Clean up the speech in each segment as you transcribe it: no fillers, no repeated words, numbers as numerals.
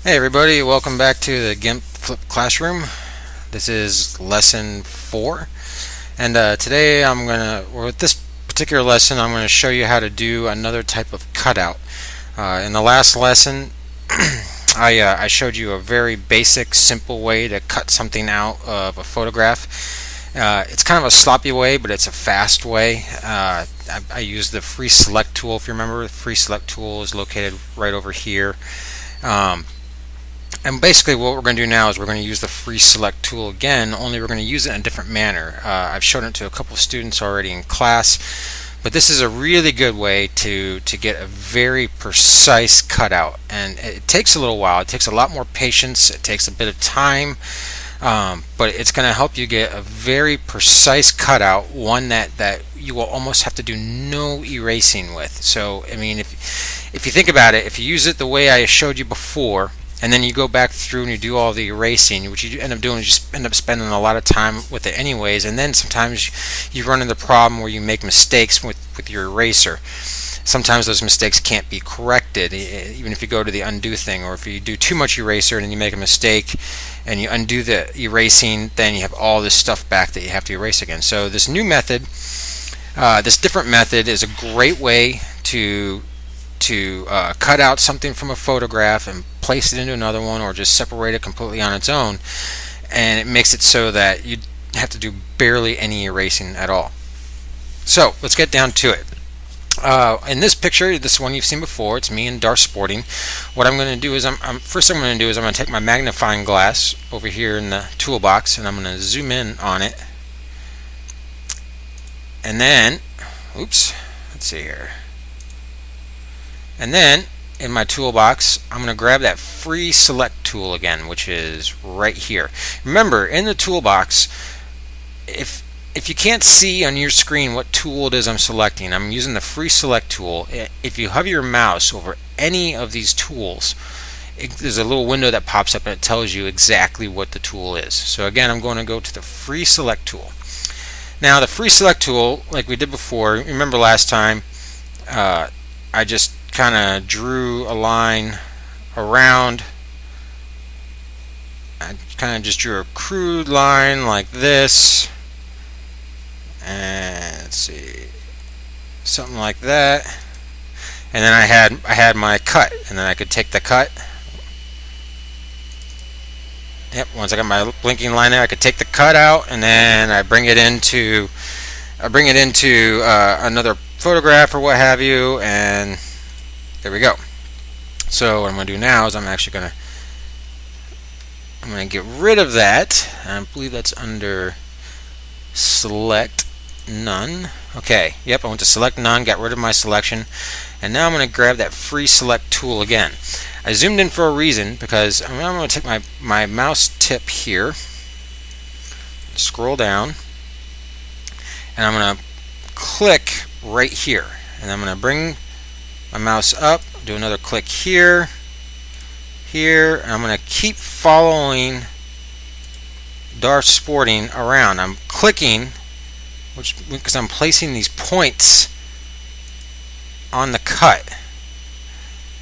Hey everybody, welcome back to the GIMP Flip Classroom. This is lesson 4, and today with this particular lesson, I'm gonna show you how to do another type of cutout. In the last lesson, I showed you a very basic, simple way to cut something out of a photograph. It's kind of a sloppy way, but it's a fast way. I use the free select tool. If you remember, the free select tool is located right over here. And basically what we're going to do now is we're going to use the free select tool again, only we're going to use it in a different manner. I've shown it to a couple of students already in class, but this is a really good way to get a very precise cutout. And it takes a little while. It takes a lot more patience. It takes a bit of time, but it's going to help you get a very precise cutout, one that you will almost have to do no erasing with. So, I mean, if you think about it, if you use it the way I showed you before, and then you go back through and you do all the erasing, which you end up doing is just end up spending a lot of time with it anyways, and then sometimes you run into the problem where you make mistakes with your eraser. Sometimes those mistakes can't be corrected, even if you go to the undo thing, or if you do too much eraser and then you make a mistake and you undo the erasing, then you have all this stuff back that you have to erase again. So this new method, this different method, is a great way to cut out something from a photograph and place it into another one, or just separate it completely on its own, and it makes it so that you have to do barely any erasing at all. So let's get down to it. In this picture, this one you've seen before, it's me and Darth sporting. What I'm going to do is first thing I'm going to do is I'm going to take my magnifying glass over here in the toolbox, and I'm going to zoom in on it, and then let's see here. And then in my toolbox, I'm going to grab that free select tool again, which is right here. Remember, in the toolbox, if you can't see on your screen what tool it is I'm selecting, I'm using the free select tool. If you hover your mouse over any of these tools, there's a little window that pops up and it tells you exactly what the tool is. So again, I'm going to go to the free select tool. Now the free select tool, like we did before, remember last time, I just kind of drew a line around. I kind of just drew a crude line like this, and let's see, something like that. And then I had my cut, and then I could take the cut. Yep, once I got my blinking line there, I could take the cut out, and then I bring it into another photograph or what have you, and there we go. So what I'm going to do now is I'm going to get rid of that. I believe that's under select none. Okay, yep, I went to select none, got rid of my selection, and now I'm going to grab that free select tool again. I zoomed in for a reason, because I'm going to take my mouse tip here, scroll down, and I'm going to click right here, and I'm going to bring my mouse up, do another click here, and I'm going to keep following Darth sporting around. I'm clicking, because I'm placing these points on the cut,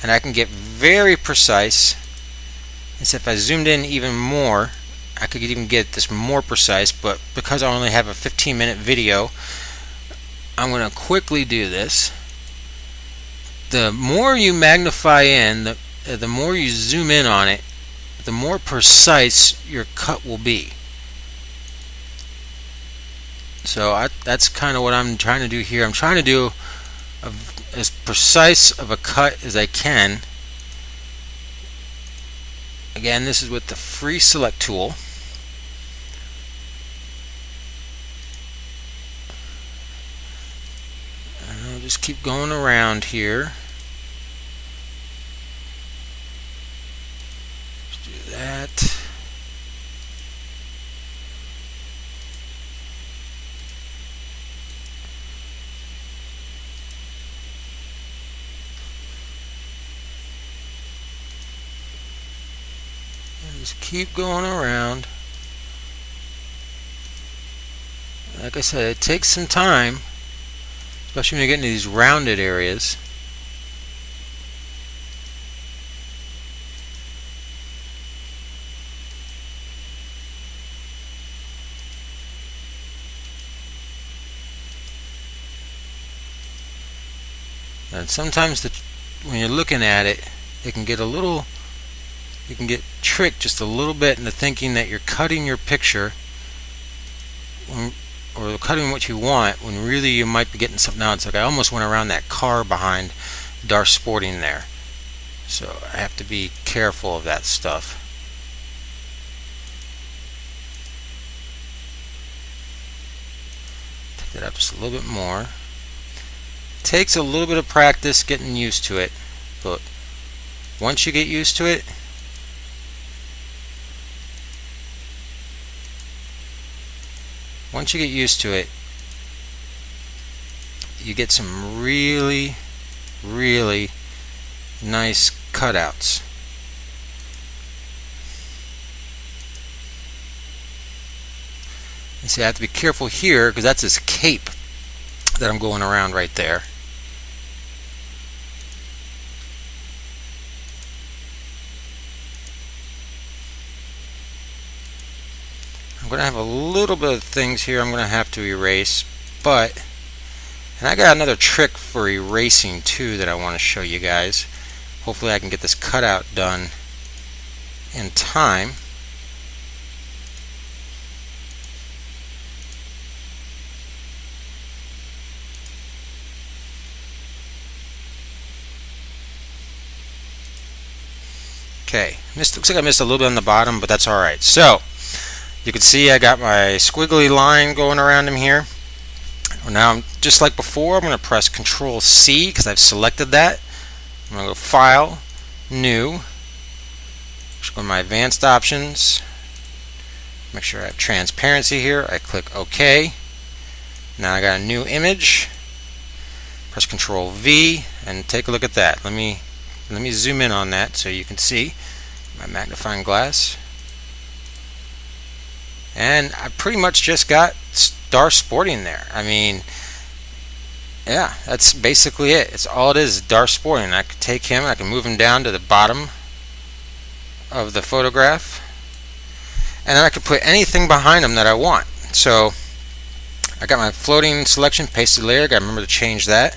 and I can get very precise. And so if I zoomed in even more, I could even get this more precise, but because I only have a 15-minute video, I'm going to quickly do this. The more you magnify in, the more you zoom in on it, the more precise your cut will be. So that's kind of what I'm trying to do here. I'm trying to do as precise of a cut as I can. Again, this is with the free select tool. And I'll just keep going around here. Let's do that. Just keep going around. Like I said, it takes some time, especially when you get into these rounded areas. And sometimes when you're looking at it, it can get a little, you can get tricked just a little bit into thinking that you're cutting your picture or cutting what you want when really you might be getting something else. Like I almost went around that car behind Dar Sporting there. So I have to be careful of that stuff. Take that up just a little bit more. Takes a little bit of practice getting used to it, but once you get used to it, you get some really, really nice cutouts. And see, I have to be careful here because that's his cape that I'm going around right there. I'm going to have a little bit of things here I'm going to have to erase, and I got another trick for erasing too that I want to show you guys. Hopefully I can get this cutout done in time. Okay, looks like I missed a little bit on the bottom, but that's alright. So, you can see I got my squiggly line going around him here. Now, just like before, I'm going to press Control C because I've selected that. I'm going to go File, New. Just go to my Advanced Options. Make sure I have Transparency here. I click OK. Now I got a new image. Press Control V and take a look at that. Let me zoom in on that so you can see my magnifying glass. And I pretty much just got Dar Sporting there. I mean, yeah, that's basically it. It's all it is Dar Sporting. I can take him, I can move him down to the bottom of the photograph, and then I can put anything behind him that I want. So I got my floating selection, pasted layer. Got to remember to change that.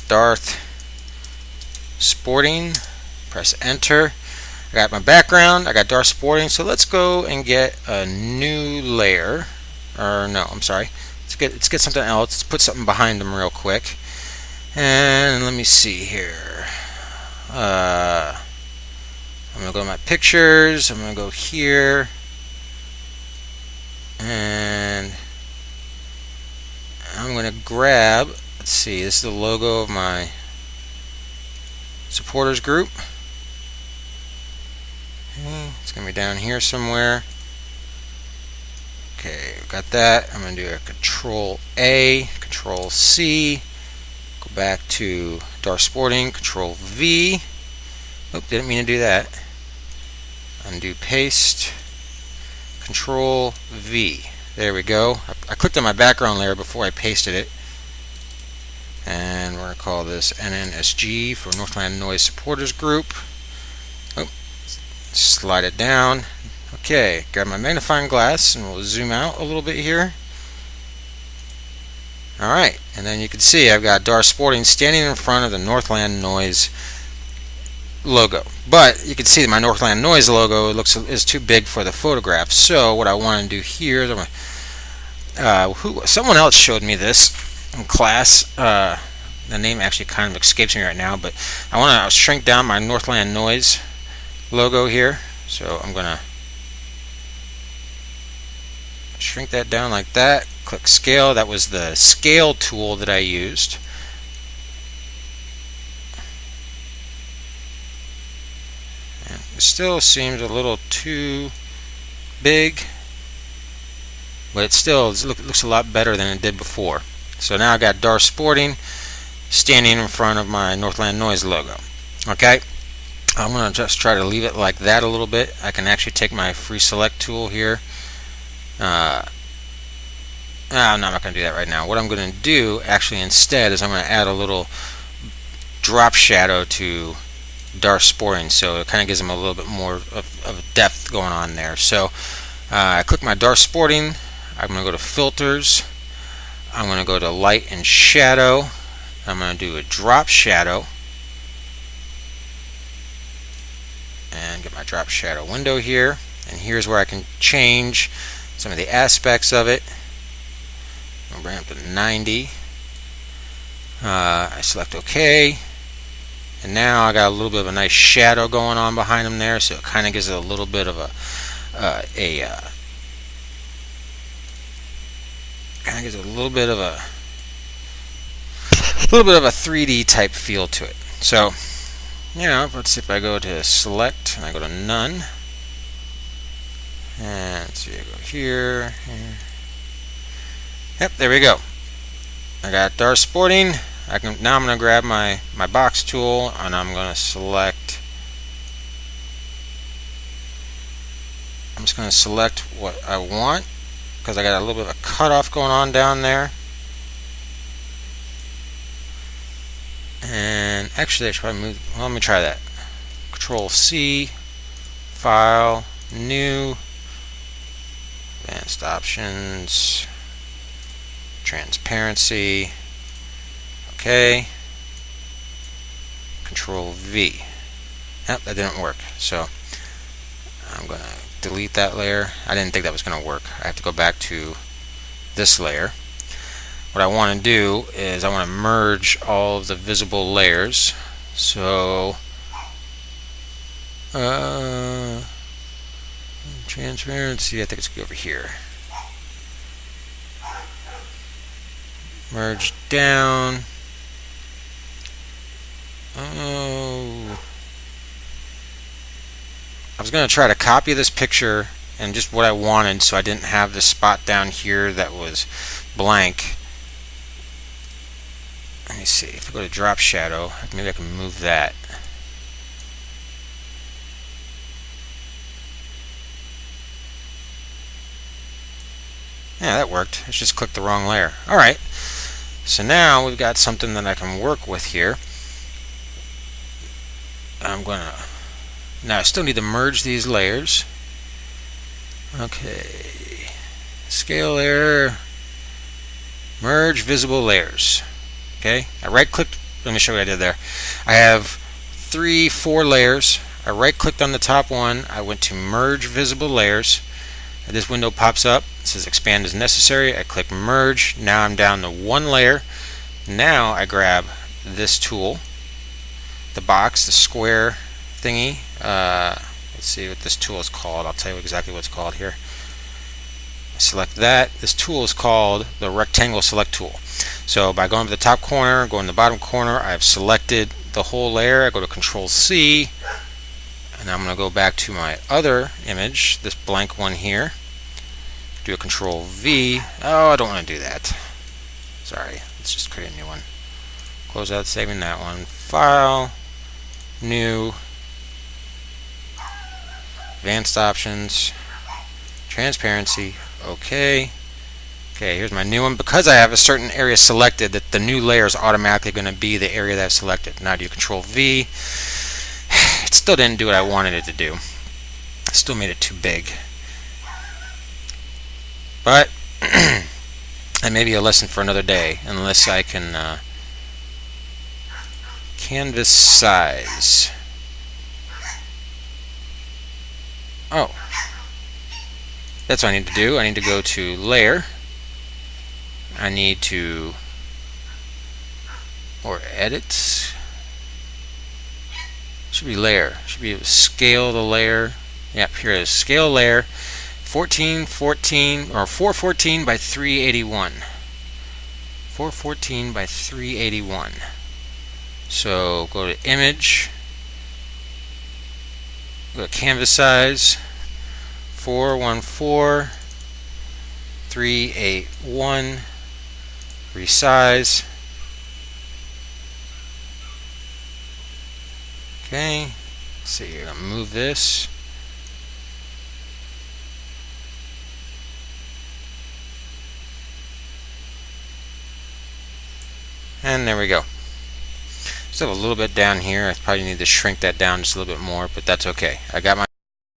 Darth Sporting. Press Enter. I got my background. I got Dar Sporting. So let's go and get a new layer. Or no, I'm sorry. Let's get something else. Let's put something behind them real quick. And let me see here. I'm going to go to my pictures. I'm going to go here. And I'm going to grab, let's see, this is the logo of my supporters group. Okay, it's going to be down here somewhere. Okay, got that. I'm going to do a Control A, Control C, go back to Dar Sporting, Control V. Oh, didn't mean to do that. Undo paste, Control V. There we go. I clicked on my background layer before I pasted it. And we're going to call this NNSG for Northland Noise Supporters Group. Oh, slide it down. Okay, grab my magnifying glass and we'll zoom out a little bit here. Alright, and then you can see I've got Dar Sporting standing in front of the Northland Noise logo. But you can see that my Northland Noise logo is too big for the photograph. So what I want to do here is someone else showed me this in class. The name actually kind of escapes me right now, but I want to shrink down my Northland Noise logo here. So I'm going to shrink that down like that. Click Scale. That was the scale tool that I used. And it still seems a little too big, but it still looks a lot better than it did before. So now I got Dar Sporting standing in front of my Northland Noise logo. Okay, I'm going to just try to leave it like that a little bit. I can actually take my free select tool here. I'm not going to do that right now. What I'm going to do actually instead is I'm going to add a little drop shadow to Dar Sporting, so it kind of gives them a little bit more of depth going on there. So I click my Dar Sporting. I'm going to go to Filters. I'm going to go to Light and Shadow. I'm going to do a drop shadow and get my drop shadow window here, and here's where I can change some of the aspects of it. I'll bring it up to 90. I select OK, and now I got a little bit of a nice shadow going on behind him there, so it kind of gives it a little bit of a 3D type feel to it. So, let's see if I go to select and I go to none, and see, I go here. Yep, there we go. I got Dark Sporting. Now I'm going to grab my box tool, and I'm going to select. I'm just going to select what I want, because I got a little bit of a cutoff going on down there. And actually, I should probably move. Well, let me try that. Control C, File, New, Advanced Options, Transparency. Okay. Control V. Yep, that didn't work. So I'm going to delete that layer. I didn't think that was going to work. I have to go back to this layer. What I want to do is I want to merge all of the visible layers. So transparency, I think it's over here. Merge down. Oh, I was going to try to copy this picture and just what I wanted, so I didn't have this spot down here that was blank. Let me see, if I go to drop shadow, maybe I can move that. Yeah, that worked. I just clicked the wrong layer. Alright, so now we've got something that I can work with here. Now I still need to merge these layers. Okay, scale layer, merge visible layers. Okay, I right clicked. Let me show you what I did there. I have 4 layers. I right clicked on the top one. I went to merge visible layers. This window pops up. It says expand as necessary. I click merge. Now I'm down to 1 layer. Now I grab this tool, the box, the square thingy. Let's see what this tool is called. I'll tell you exactly what it's called here. I select that. This tool is called the rectangle select tool. So by going to the top corner, going to the bottom corner, I've selected the whole layer. I go to Control C, and I'm going to go back to my other image, this blank one here. Do a Control V. Oh, I don't want to do that. Sorry. Let's just create a new one. Close out, saving that one. File, New, Advanced Options, Transparency. Okay. Okay, here's my new one. Because I have a certain area selected, that the new layer is automatically going to be the area that I've selected. Now I do Control V. It still didn't do what I wanted it to do. I still made it too big. But that may be a lesson for another day, unless I can canvas size. Oh, that's what I need to do. I need to go to layer. I need to, or edit. Should be layer. Should be scale the layer. Yep, here it is. Scale layer. 1414 or 414 by 381. 414 by 381. So go to image. Go to canvas size. 414 381. Resize. Okay. Let's see here. I'm gonna move this. And there we go. Still have a little bit down here. I probably need to shrink that down just a little bit more, but that's okay. I got